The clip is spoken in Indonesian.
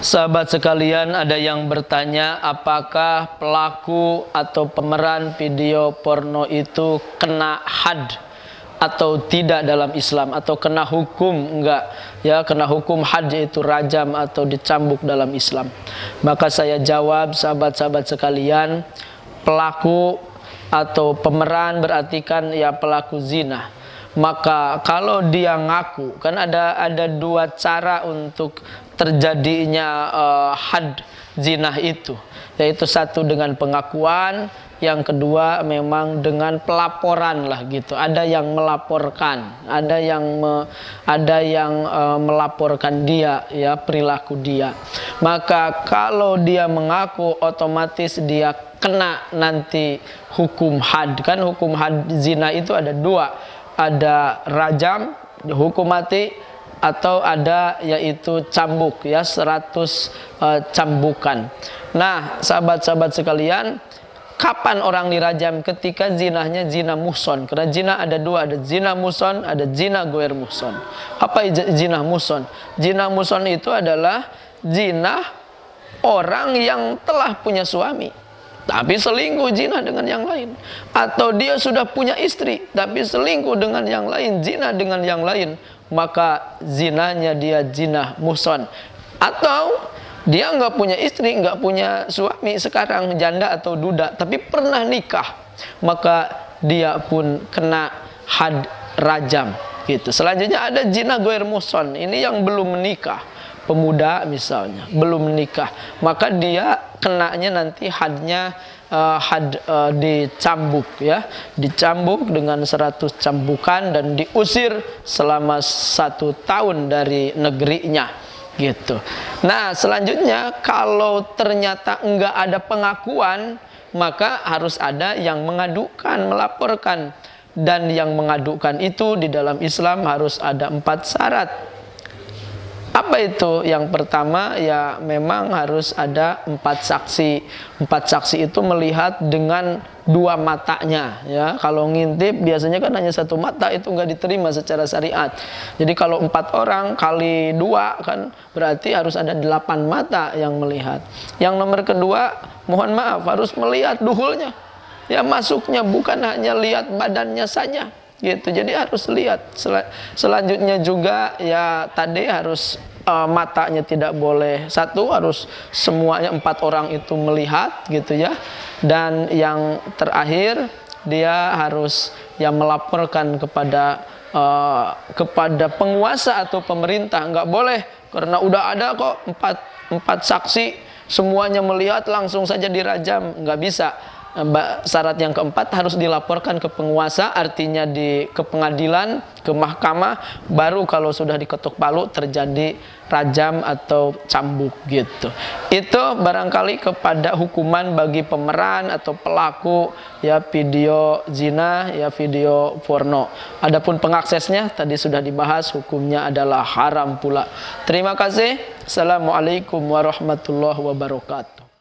Sahabat sekalian, ada yang bertanya apakah pelaku atau pemeran video porno itu kena had atau tidak dalam Islam, atau kena hukum enggak ya, kena hukum had yaitu rajam atau dicambuk dalam Islam. Maka saya jawab, sahabat-sahabat sekalian, pelaku atau pemeran berarti kan ya pelaku zina. Maka kalau dia ngaku, kan ada dua cara untuk terjadinya had zina itu, yaitu satu dengan pengakuan, yang kedua memang dengan pelaporan lah gitu. Ada yang melaporkan, ada yang melaporkan dia ya, perilaku dia. Maka kalau dia mengaku, otomatis dia kena nanti hukum had. Kan hukum had zina itu ada dua, ada rajam, hukum mati, atau ada yaitu cambuk ya, 100 cambukan. Nah, sahabat-sahabat sekalian, kapan orang dirajam? Ketika zinahnya zina muhson. Karena zina ada dua, ada zina muhson, ada zina goer muhson. Apa zina muhson? Zina muhson itu adalah zina orang yang telah punya suami tapi selingkuh zina dengan yang lain, atau dia sudah punya istri tapi selingkuh dengan yang lain, zina dengan yang lain, maka zinanya dia zina muhson. Atau dia nggak punya istri, nggak punya suami, sekarang janda atau duda, tapi pernah nikah, maka dia pun kena had rajam gitu. Selanjutnya ada zina goer muhson, ini yang belum menikah, pemuda misalnya belum menikah, maka dia kenanya nanti hadnya dicambuk ya, dicambuk dengan 100 cambukan dan diusir selama 1 tahun dari negerinya gitu. Nah, selanjutnya kalau ternyata enggak ada pengakuan, maka harus ada yang mengadukan, melaporkan, dan yang mengadukan itu di dalam Islam harus ada 4 syarat. Apa itu? Yang pertama ya memang harus ada 4 saksi. 4 saksi itu melihat dengan 2 matanya ya. Kalau ngintip biasanya kan hanya 1 mata, itu nggak diterima secara syariat. Jadi kalau 4 orang kali 2 kan berarti harus ada 8 mata yang melihat. Yang nomor kedua, mohon maaf, harus melihat duhulnya ya, masuknya, bukan hanya lihat badannya saja gitu. Jadi harus lihat. Selanjutnya juga ya tadi harus matanya tidak boleh 1, harus semuanya 4 orang itu melihat gitu ya. Dan yang terakhir, dia harus ya melaporkan kepada penguasa atau pemerintah. Nggak boleh karena udah ada kok 4 saksi semuanya melihat langsung saja dirajam, nggak bisa. Syarat yang keempat, harus dilaporkan ke penguasa, artinya ke pengadilan, ke mahkamah, baru kalau sudah diketuk palu terjadi rajam atau cambuk gitu. Itu barangkali kepada hukuman bagi pemeran atau pelaku ya video zina ya, video porno. Adapun pengaksesnya tadi sudah dibahas, hukumnya adalah haram pula. Terima kasih. Assalamualaikum warahmatullahi wabarakatuh.